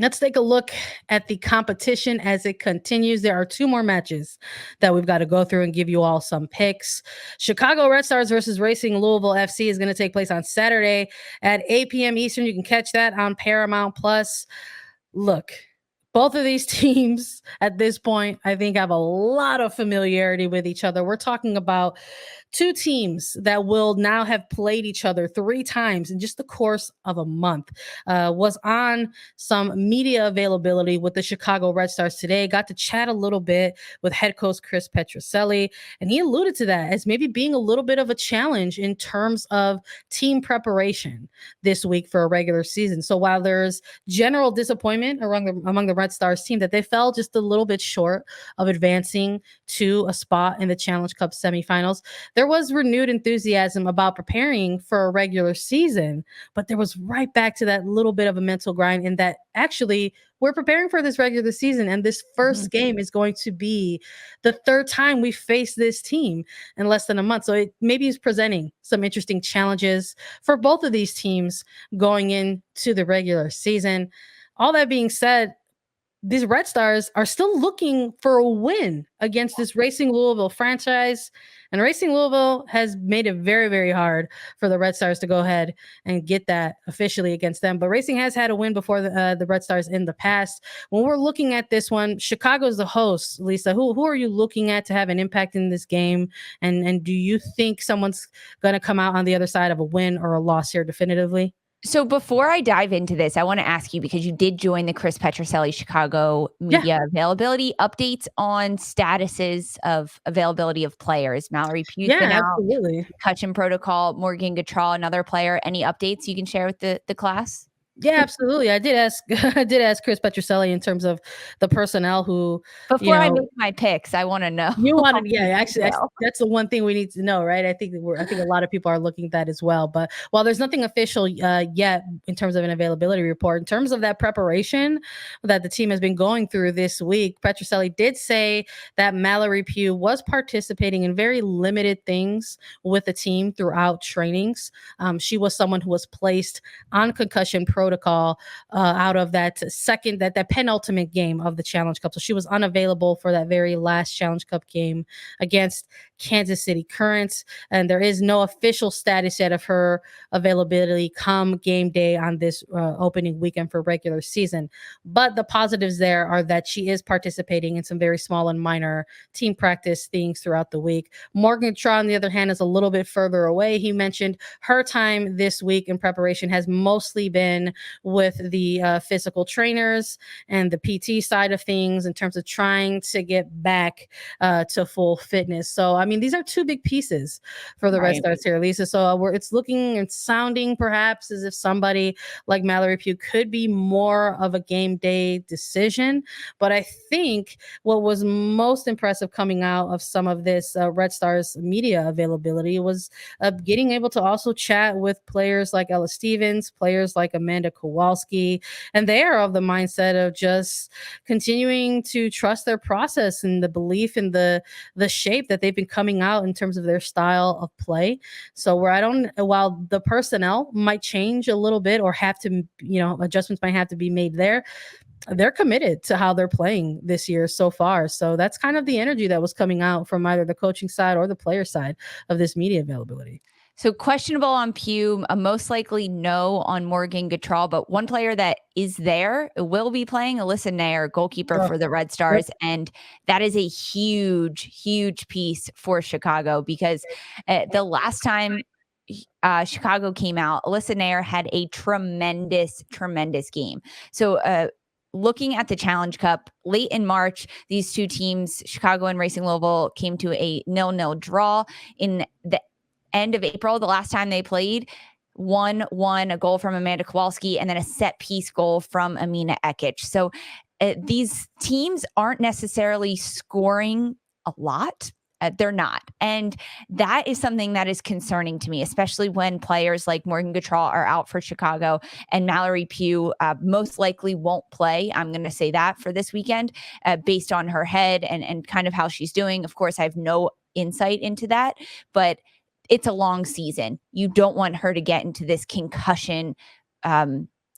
Let's take a look at the competition as it continues. There are two more matches that we've got to go through and give you all some picks. Chicago Red Stars versus Racing Louisville FC is going to take place on Saturday at 8 p.m. Eastern. You can catch that on Paramount Plus. Look, both of these teams at this point, I think, have a lot of familiarity with each other. We're talking about two teams that will now have played each other 3 times in just the course of a month. Was on some media availability with the Chicago Red Stars today. Got to chat a little bit with head coach Chris Petroselli, and he alluded to that as maybe being a little bit of a challenge in terms of team preparation this week for a regular season. So while there's general disappointment among the Red Stars team that they fell just a little bit short of advancing to a spot in the Challenge Cup semifinals, there was renewed enthusiasm about preparing for a regular season, but there was right back to that little bit of a mental grind in that actually we're preparing for this regular season, and this first game is going to be the third time we face this team in less than a month. So it maybe is presenting some interesting challenges for both of these teams going into the regular season. All that being said, these Red Stars are still looking for a win against this Racing Louisville franchise. And Racing Louisville has made it very, very hard for the Red Stars to go ahead and get that officially against them. But Racing has had a win before the Red Stars in the past. When we're looking at this one, Chicago's the host. Lisa, who are you looking at to have an impact in this game? And do you think someone's going to come out on the other side of a win or a loss here definitively? So before I dive into this, I want to ask you, because you did join the Chris Petroselli Chicago media availability, updates on statuses of availability of players. Mallory Pugh's been out, concussion protocol, Morgan Gautrat, another player. Any updates you can share with the class? Yeah, absolutely. I did ask Chris Petroselli in terms of the personnel who. Before I make my picks, I want to know. You wanted, actually, that's the one thing we need to know, right? I think a lot of people are looking at that as well. But while there's nothing official yet in terms of an availability report, in terms of that preparation that the team has been going through this week, Petroselli did say that Mallory Pugh was participating in very limited things with the team throughout trainings. She was someone who was placed on concussion protocol out of that penultimate game of the Challenge Cup. So she was unavailable for that very last Challenge Cup game against Kansas City Currents, and there is no official status yet of her availability come game day on this opening weekend for regular season. But the positives there are that she is participating in some very small and minor team practice things throughout the week. Morgan Gautrat, on the other hand, is a little bit further away. He mentioned her time this week in preparation has mostly been with the physical trainers and the PT side of things in terms of trying to get back to full fitness. So, I mean, these are two big pieces for the Red Stars here, Lisa. So it's looking and sounding perhaps as if somebody like Mallory Pugh could be more of a game day decision. But I think what was most impressive coming out of some of this Red Stars media availability was getting able to also chat with players like Ella Stevens, players like Amanda Kowalski, and they are of the mindset of just continuing to trust their process and the belief in the shape that they've been coming out in terms of their style of play. So while the personnel might change a little bit or have to, adjustments might have to be made there, they're committed to how they're playing this year so far. So that's kind of the energy that was coming out from either the coaching side or the player side of this media availability. So questionable on Pugh, most likely no on Morgan Gautrat, but one player that is there will be playing, Alyssa Nair, goalkeeper for the Red Stars. Yep. And that is a huge, huge piece for Chicago because the last time Chicago came out, Alyssa Nair had a tremendous, tremendous game. So looking at the Challenge Cup, late in March, these two teams, Chicago and Racing Louisville, came to a 0-0 draw. In the end of April, the last time they played, 1-1, a goal from Amanda Kowalski, and then a set piece goal from Amina Ekic. So these teams aren't necessarily scoring a lot. They're not. And that is something that is concerning to me, especially when players like Morgan Gautrat are out for Chicago and Mallory Pugh most likely won't play. I'm going to say that for this weekend based on her head and kind of how she's doing. Of course, I have no insight into that, but it's a long season. You don't want her to get into this concussion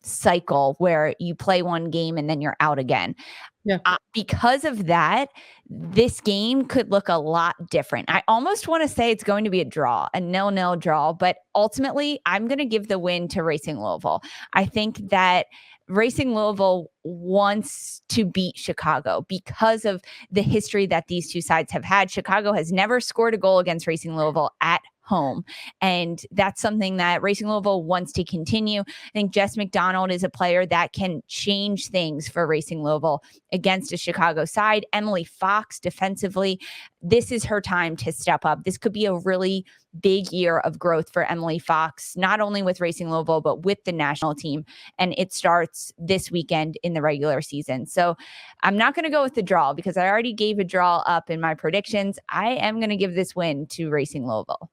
cycle where you play one game and then you're out again. Yeah. Because of that, this game could look a lot different. I almost want to say it's going to be a 0-0 draw, but ultimately I'm going to give the win to Racing Louisville. I think that Racing Louisville wants to beat Chicago because of the history that these two sides have had. Chicago has never scored a goal against Racing Louisville at home. And that's something that Racing Louisville wants to continue. I think Jess McDonald is a player that can change things for Racing Louisville against a Chicago side. Emily Fox defensively, this is her time to step up. This could be a really big year of growth for Emily Fox, not only with Racing Louisville, but with the national team. And it starts this weekend in the regular season. So I'm not going to go with the draw because I already gave a draw up in my predictions. I am going to give this win to Racing Louisville.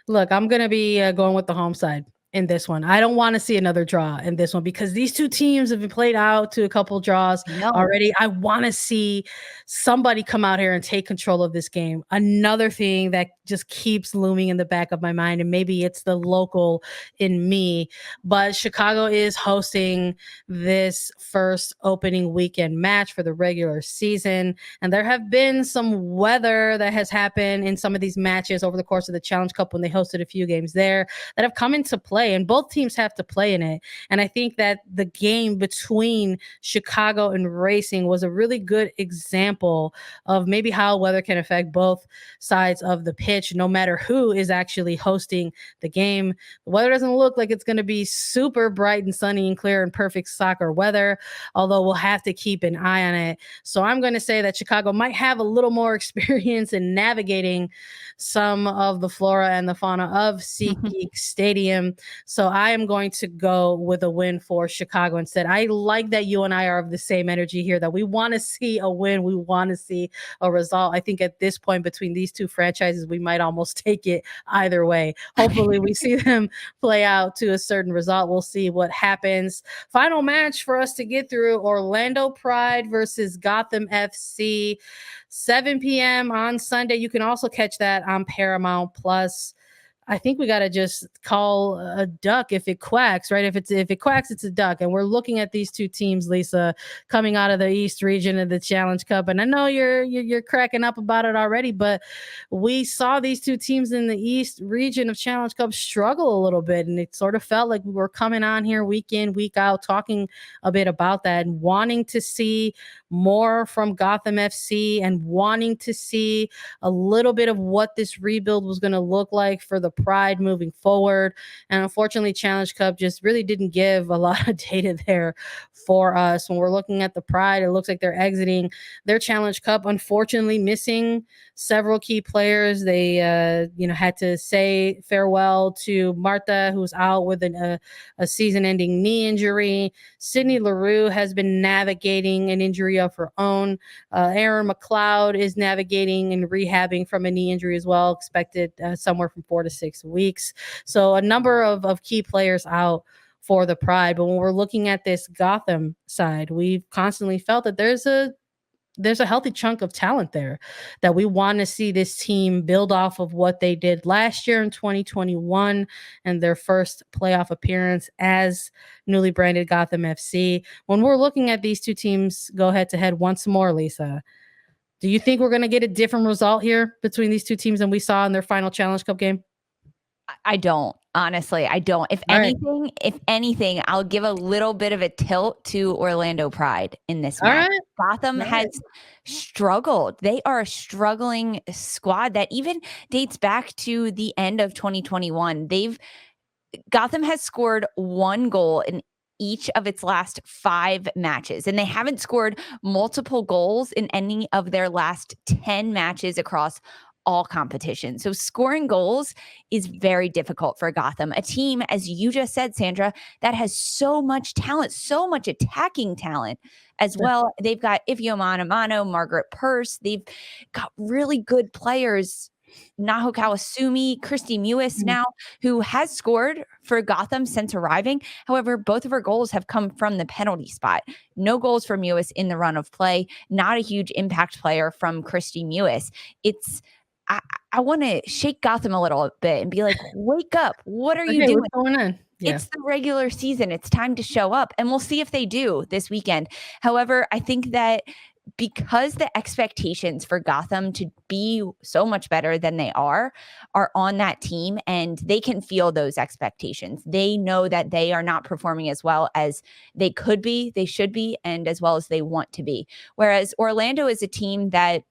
Look, I'm going to be going with the home side in this one. I don't want to see another draw in this one because these two teams have been played out to a couple draws already. I want to see somebody come out here and take control of this game. Another thing that just keeps looming in the back of my mind, and maybe it's the local in me, but Chicago is hosting this first opening weekend match for the regular season. And there have been some weather that has happened in some of these matches over the course of the Challenge Cup when they hosted a few games there that have come into play, and both teams have to play in it. And I think that the game between Chicago and Racing was a really good example of maybe how weather can affect both sides of the pitch, no matter who is actually hosting the game. The weather doesn't look like it's going to be super bright and sunny and clear and perfect soccer weather, although we'll have to keep an eye on it. So I'm going to say that Chicago might have a little more experience in navigating some of the flora and the fauna of SeatGeek Stadium. So I am going to go with a win for Chicago instead. I like that you and I are of the same energy here, that we want to see a win. We want to see a result. I think at this point between these two franchises, we might almost take it either way. Hopefully we see them play out to a certain result. We'll see what happens. Final match for us to get through, Orlando Pride versus Gotham FC. 7 p.m. on Sunday. You can also catch that on Paramount Plus. I think we got to just call a duck if it quacks, right? If it quacks, it's a duck. And we're looking at these two teams, Lisa, coming out of the East region of the Challenge Cup. And I know you're cracking up about it already, but we saw these two teams in the East region of Challenge Cup struggle a little bit. And it sort of felt like we were coming on here week in, week out, talking a bit about that and wanting to see more from Gotham FC and wanting to see a little bit of what this rebuild was going to look like for the Pride moving forward. And unfortunately, Challenge Cup just really didn't give a lot of data there for us. When we're looking at the Pride, it looks like they're exiting their Challenge Cup, unfortunately missing several key players. They had to say farewell to Marta, who's out with a season-ending knee injury. Sydney LaRue has been navigating an injury of her own. Aaron McLeod is navigating and rehabbing from a knee injury as well, expected somewhere from 4 to 6 weeks. So a number of key players out for the Pride. But when we're looking at this Gotham side, we've constantly felt that there's a healthy chunk of talent there, that we want to see this team build off of what they did last year in 2021 and their first playoff appearance as newly branded Gotham FC. When we're looking at these two teams go head to head once more, Lisa, do you think we're going to get a different result here between these two teams than we saw in their final Challenge Cup game? I don't. Honestly, I don't. If anything, I'll give a little bit of a tilt to Orlando Pride in this match. Gotham has struggled. They are a struggling squad that even dates back to the end of 2021. Gotham has scored 1 goal in each of its last 5 matches, and they haven't scored multiple goals in any of their last 10 matches across all competitions. So scoring goals is very difficult for Gotham, a team, as you just said, Sandra, that has so much talent, so much attacking talent as well. They've got Ifeoma Onumonu, Margaret Purse. They've got really good players. Naho Kawasumi, Christy Mewis now, who has scored for Gotham since arriving. However, both of her goals have come from the penalty spot. No goals for Mewis in the run of play. Not a huge impact player from Christy Mewis. It's I want to shake Gotham a little bit and be like, wake up. What are you Okay, doing? what's going on? Yeah. It's the regular season. It's time to show up, and we'll see if they do this weekend. However, I think that because the expectations for Gotham to be so much better than they are on that team, and they can feel those expectations. They know that they are not performing as well as they could be, they should be, and as well as they want to be. Whereas Orlando is a team that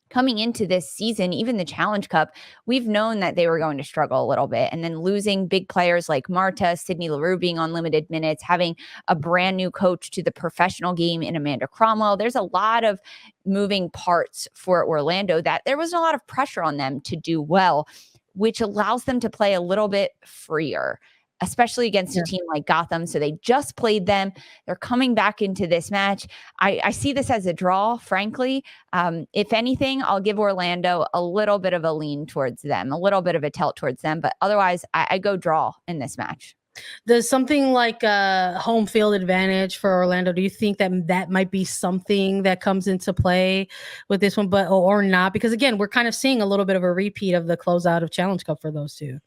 coming into this season, even the Challenge Cup, we've known that they were going to struggle a little bit. And then losing big players like Marta, Sydney Leroux being on limited minutes, having a brand new coach to the professional game in Amanda Cromwell. There's a lot of moving parts for Orlando that there was a lot of pressure on them to do well, which allows them to play a little bit freer, especially against a team like Gotham. So they just played them. They're coming back into this match. I see this as a draw, frankly. If anything, I'll give Orlando a little bit of a lean towards them, a little bit of a tilt towards them. But otherwise, I go draw in this match. Does something like a home field advantage for Orlando, do you think that that might be something that comes into play with this one, but or not? Because again, we're kind of seeing a little bit of a repeat of the closeout of Challenge Cup for those two.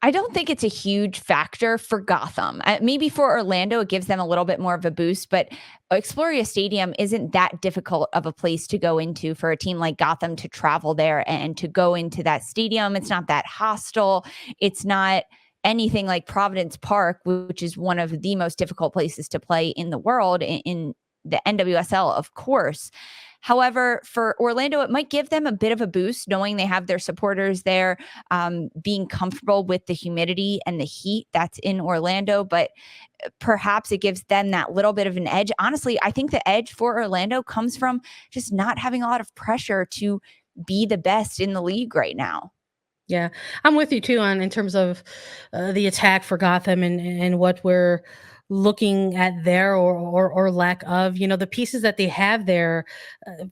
I don't think it's a huge factor for Gotham. Maybe for Orlando, it gives them a little bit more of a boost, but Exploria Stadium isn't that difficult of a place to go into for a team like Gotham to travel there and to go into that stadium. It's not that hostile. It's not anything like Providence Park, which is one of the most difficult places to play in the world in the NWSL, of course. However, for Orlando, it might give them a bit of a boost knowing they have their supporters there, being comfortable with the humidity and the heat that's in Orlando. But perhaps it gives them that little bit of an edge. Honestly, I think the edge for Orlando comes from just not having a lot of pressure to be the best in the league right now. Yeah, I'm with you too on in terms of the attack for Gotham and what we're looking at there or lack of. You know, the pieces that they have there,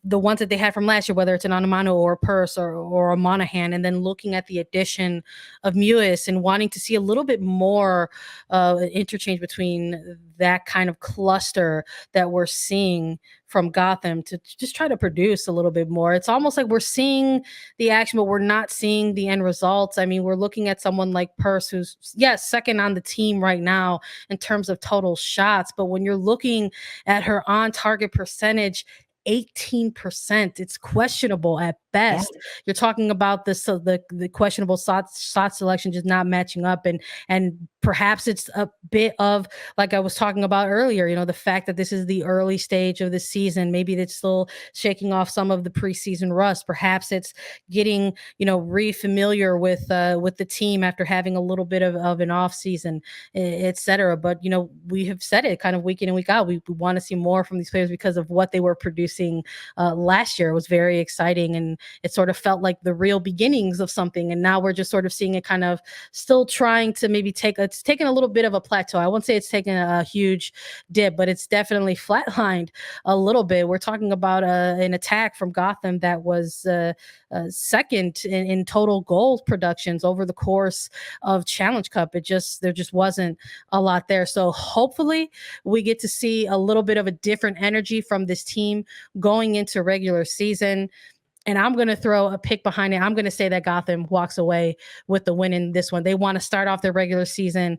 the ones that they had from last year, whether it's an Anamano or a Purse or a Monahan, and then looking at the addition of Mewis and wanting to see a little bit more interchange between that kind of cluster that we're seeing from Gotham to just try to produce a little bit more. It's almost like we're seeing the action, but we're not seeing the end results. I mean, we're looking at someone like Purse, who's, yes, second on the team right now in terms of total shots. But when you're looking at her on target percentage, 18%, it's questionable at best. Yeah. You're talking about this, so the questionable shot selection just not matching up, and perhaps it's a bit of, like I was talking about earlier, you know, the fact that this is the early stage of the season. Maybe it's still shaking off some of the preseason rust. Perhaps it's getting, you know, re-familiar with the team after having a little bit of an off season, etc. But you know, we have said it kind of week in and week out. We want to see more from these players because of what they were producing last year. It was very exciting, and it sort of felt like the real beginnings of something. And now we're just sort of seeing it kind of still trying to maybe it's taken a little bit of a plateau. I won't say it's taken a huge dip, but it's definitely flatlined a little bit. We're talking about an attack from Gotham that was second in total goal productions over the course of Challenge Cup. There just wasn't a lot there. So hopefully we get to see a little bit of a different energy from this team going into regular season. And I'm going to throw a pick behind it. I'm going to say that Gotham walks away with the win in this one. They want to start off their regular season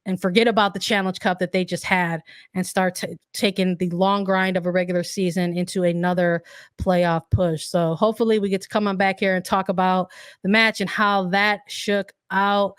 and forget about the Challenge Cup that they just had and start taking the long grind of a regular season into another playoff push. So hopefully we get to come on back here and talk about the match and how that shook out.